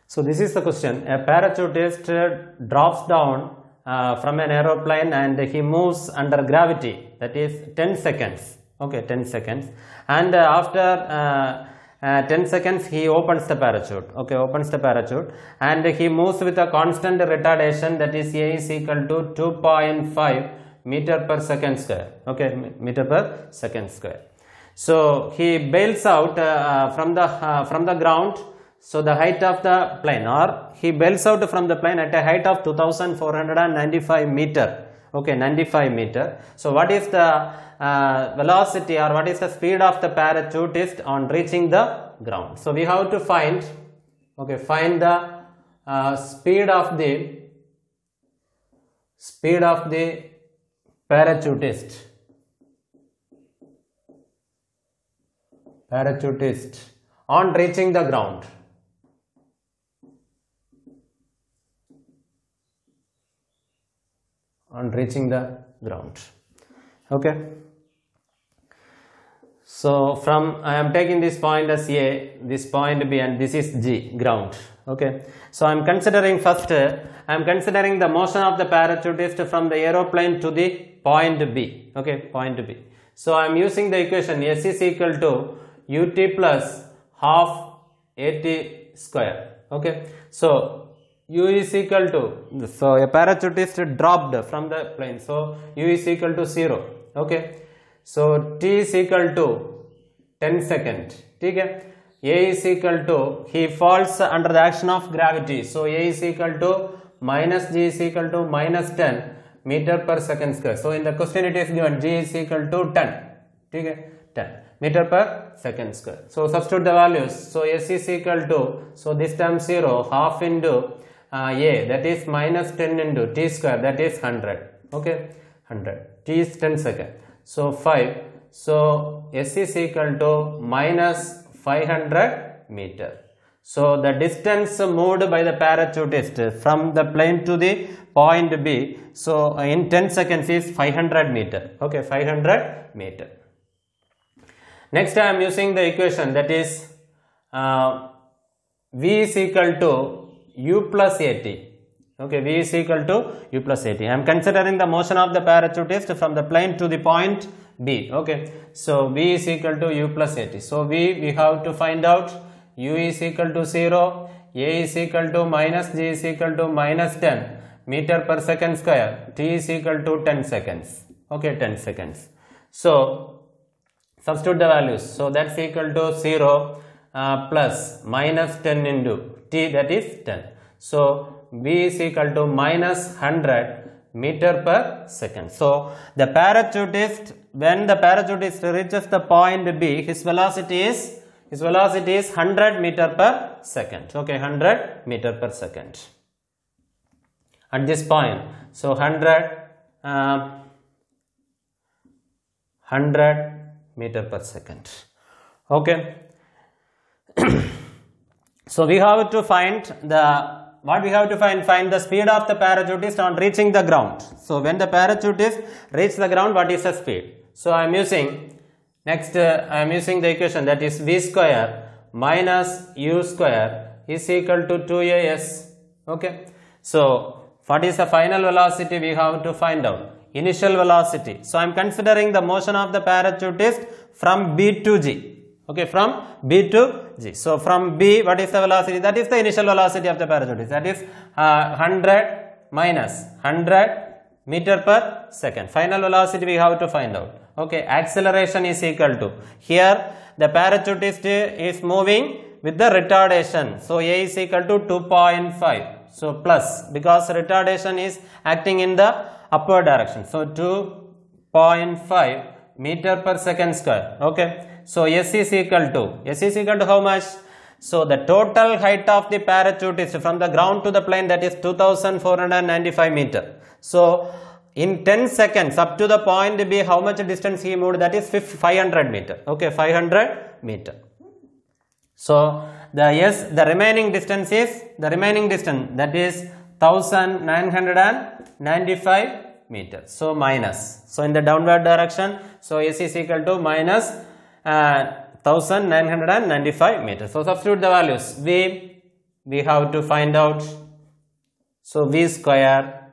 so this is the question. A parachutist drops down from an aeroplane and he moves under gravity, that is 10 seconds. Okay, 10 seconds. And after 10 seconds he opens the parachute. Okay, opens the parachute and he moves with a constant retardation, that is A is equal to 2.5 meter per second square. Okay, meter per second square. So he bails out from the ground. So the height of the plane, or he bails out from the plane at a height of 2495 meter. Okay, 95 meter. So what is the velocity or what is the speed of the parachutist on reaching the ground? So we have to find, okay, find the speed of the speed of the parachutist on reaching the ground. Okay. So from I am taking this point as A, this point B, and this is G, ground. Okay. So I am considering first, I am considering the motion of the parachutist from the aeroplane to the point B. Okay, point B. So I am using the equation S is equal to ut plus half at square. Okay. So u is equal to, so a parachutist dropped from the plane. So u is equal to 0. Okay. So t is equal to 10 seconds. Okay. A is equal to, he falls under the action of gravity. So A is equal to minus G is equal to minus 10 meter per second square. So in the question it is given G is equal to 10. Okay. 10 meter per second square. So substitute the values. So S is equal to, so this term 0, half into A, that is minus 10 into T square, that is 100. Okay. 100. T is 10 seconds. So 5. So S is equal to minus 500 meter. So the distance moved by the parachutist from the plane to the point B, so in 10 seconds is 500 meter. Okay, 500 meter. Next I am using the equation, that is V is equal to U plus AT. Okay, V is equal to U plus AT. I am considering the motion of the parachutist from the plane to the point B. Okay, so V is equal to U plus AT. So we have to find out U is equal to 0, A is equal to minus G is equal to minus 10 meter per second square, T is equal to 10 seconds. Okay, 10 seconds. So substitute the values. So that's equal to 0 plus minus 10 into T, that is 10. So V is equal to minus 100 meter per second. So the parachutist, when the parachutist reaches the point B, his velocity is 100 meter per second. Okay, 100 meter per second at this point. So 100 meter per second. Okay. So we have to find the, what we have to find the speed of the parachutist on reaching the ground. So when the parachutist reaches the ground, what is the speed? So I am using, next I am using the equation, that is V square minus U square is equal to 2AS. Okay. So what is the final velocity we have to find out? Initial velocity. So I am considering the motion of the parachutist from B to G. Okay, from B to G. So from B, what is the velocity? That is the initial velocity of the parachutist. That is 100 minus 100 meter per second. Final velocity we have to find out. Okay, acceleration is equal to, here the parachutist is moving with the retardation. So A is equal to 2.5. So plus, because retardation is acting in the upward direction. So 2.5 meter per second square. Okay. So S is equal to how much? So the total height of the parachutist from the ground to the plane, that is 2495 meter. So in 10 seconds up to the point B, how much distance he moved? That is 500 meter. Okay, 500 meter. So the remaining distance, that is 1995 meters. So minus. So in the downward direction, so S is equal to minus 1995 meters. So substitute the values. V we have to find out. So V square,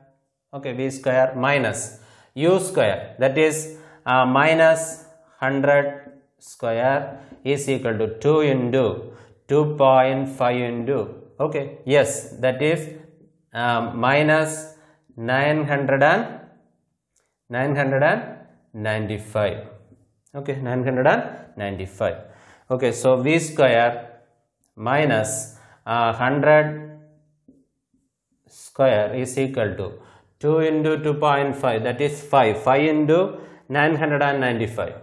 okay, V square minus U square, that is minus 100 square is equal to 2 into 2.5 into, okay, yes, that is minus 995. Okay, 995. Okay, so V square minus 100 square is equal to 2 into 2.5, that is 5 into 995.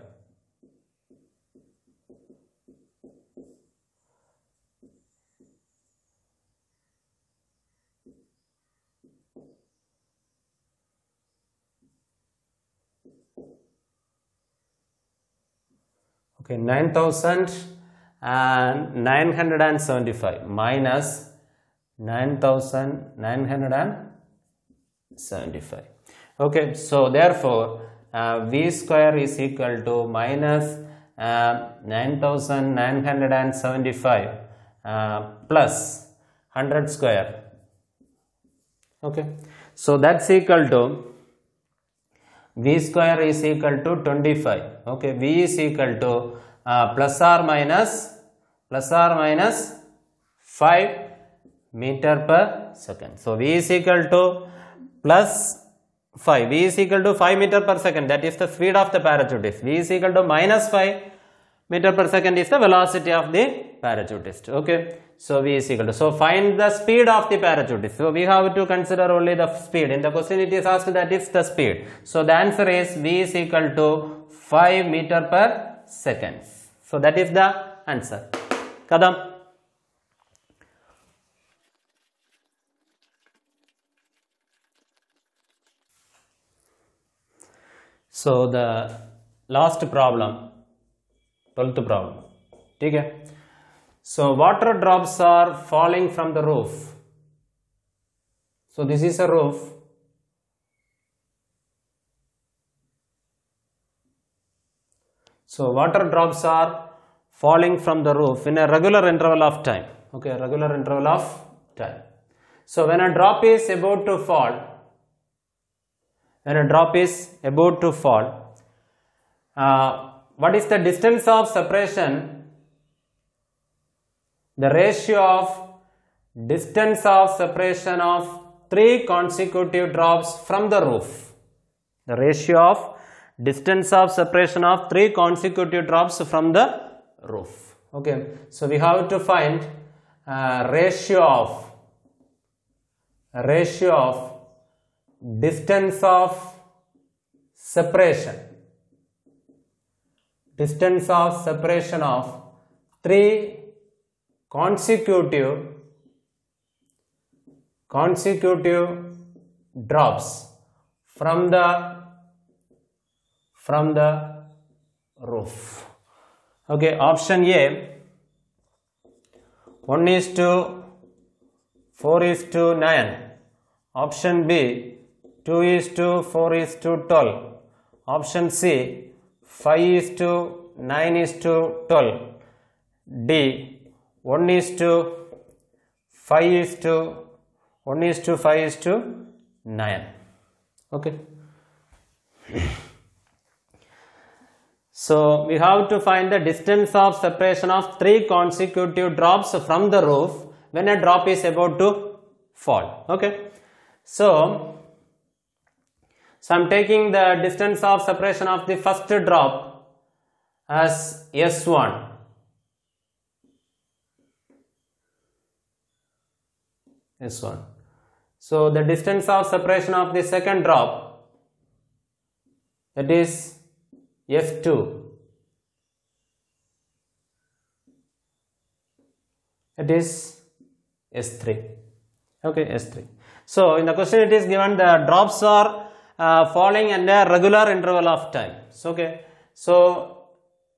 Okay, 9,975 minus 9,975. Okay, so therefore V square is equal to minus 9,975 plus 100 square. Okay, so that's equal to V square is equal to 25. Okay, V is equal to plus or minus 5 meter per second. So V is equal to plus 5. V is equal to 5 meter per second. That is the speed of the parachutist. V is equal to minus 5 meter per second is the velocity of the parachutist. Okay. So V is equal to. So find the speed of the parachutist. So we have to consider only the speed. In the question it is asked that is the speed. So the answer is V is equal to 5 meter per second. So that is the answer. Kadam. So the last problem, 12th problem. Okay. So water drops are falling from the roof. So this is a roof. So water drops are falling from the roof in a regular interval of time. Okay, regular interval of time. So when a drop is about to fall, what is the distance of separation? The ratio of distance of separation of 3 consecutive drops from the roof. The ratio of distance of separation of 3 consecutive drops from the roof. Okay, so we have to find ratio of distance of separation. Distance of separation of 3 consecutive drops from the roof. Okay, option A 1:4:9. Option B 2:4:12. Option C 5:9:12. D 1:5:9. Okay. So we have to find the distance of separation of 3 consecutive drops from the roof when a drop is about to fall. Okay. So I am taking the distance of separation of the first drop as S1. S1. So the distance of separation of the second drop, that is S2. It is S3. Okay, S3. So in the question it is given the drops are falling in a regular interval of time. So, okay. So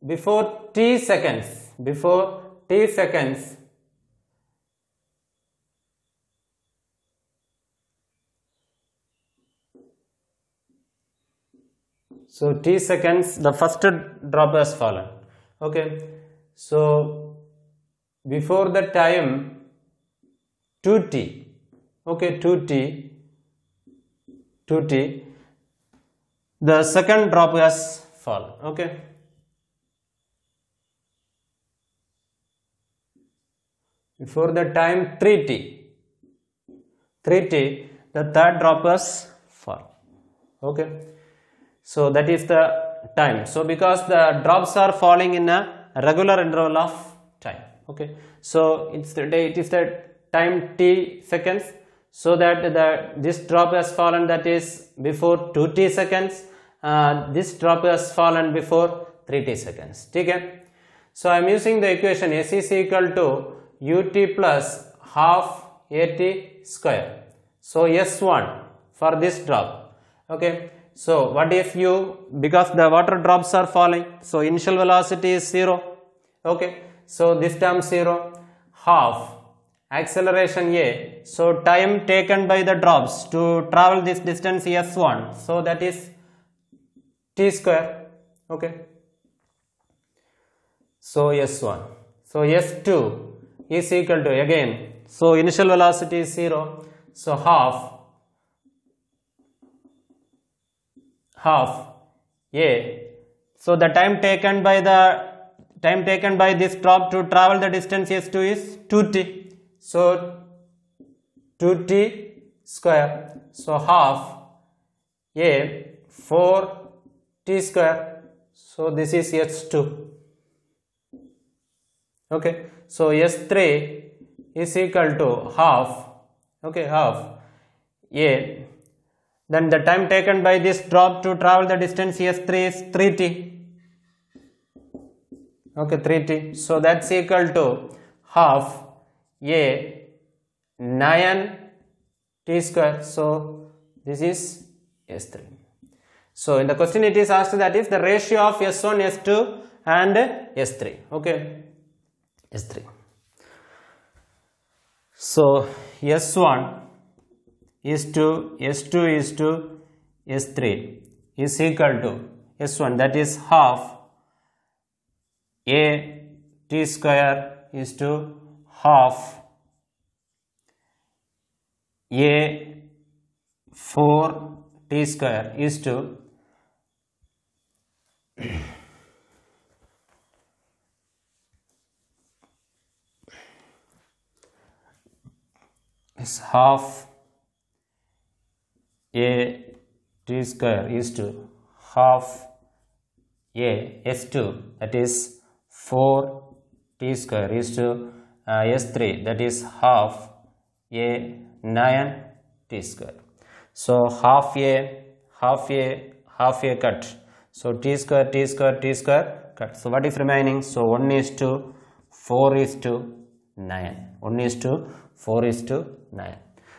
before t seconds, so t seconds the first drop has fallen. Okay. So before the time 2t, okay, 2t, the second drop has fallen. Okay. Before the time 3t, the third drop has fallen. Okay. So that is the time. So because the drops are falling in a regular interval of time. Okay. So it is the time t seconds. So that this drop has fallen, that is before 2t seconds. This drop has fallen before 3t seconds. Okay. So I am using the equation S is equal to ut plus half at square. So S1 for this drop. Okay. So what if you, because the water drops are falling, so initial velocity is 0. Okay, so this term 0, half acceleration a, so time taken by the drops to travel this distance s1, so that is t square. Okay, so s1, so s2 is equal to, again, so initial velocity is 0, so half a, so the time taken by this drop to travel the distance s2 is 2t, so 2t square, so half a 4t square, so this is s2. Okay, so s3 is equal to half, okay, half a, then the time taken by this drop to travel the distance s3 is 3t, okay, 3t, so that's equal to half a 9t square, so this is s3. So in the question it is asked, that is the ratio of s1, s2 and s3, okay, s3. So s1 is to s2 is to s3 is equal to s1, that is half a t square is to half a 4 t square is to is half a t square is to half a s2, that is 4 t square is to s3, that is half a 9 t square. So half a cut, so t square cut, so what is remaining? So 1 is to 4 is to 9, 1 is to 4 is to 9.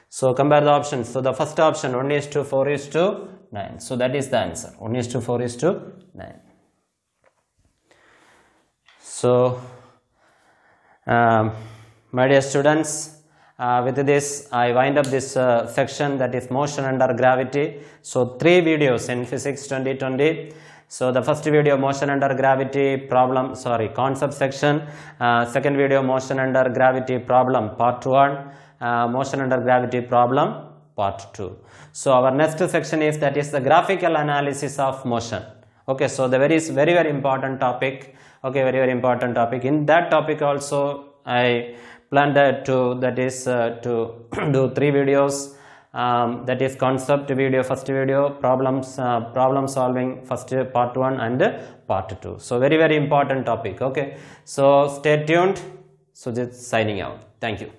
So compare the options. So the first option 1 is to 4 is to 9, so that is the answer, 1 is to 4 is to 9. So my dear students, with this I wind up this section, that is motion under gravity. So 3 videos in physics 2020. So the first video, motion under gravity concept section, second video, motion under gravity problem part 1, motion under gravity problem part 2. So our next section is, that is the graphical analysis of motion. Okay, so the very important topic. Okay, very important topic. In that topic also I planned to do 3 videos, that is concept video, first video, problem solving, first part 1 and part 2. So very important topic. Okay, so stay tuned. So just signing out. Thank you.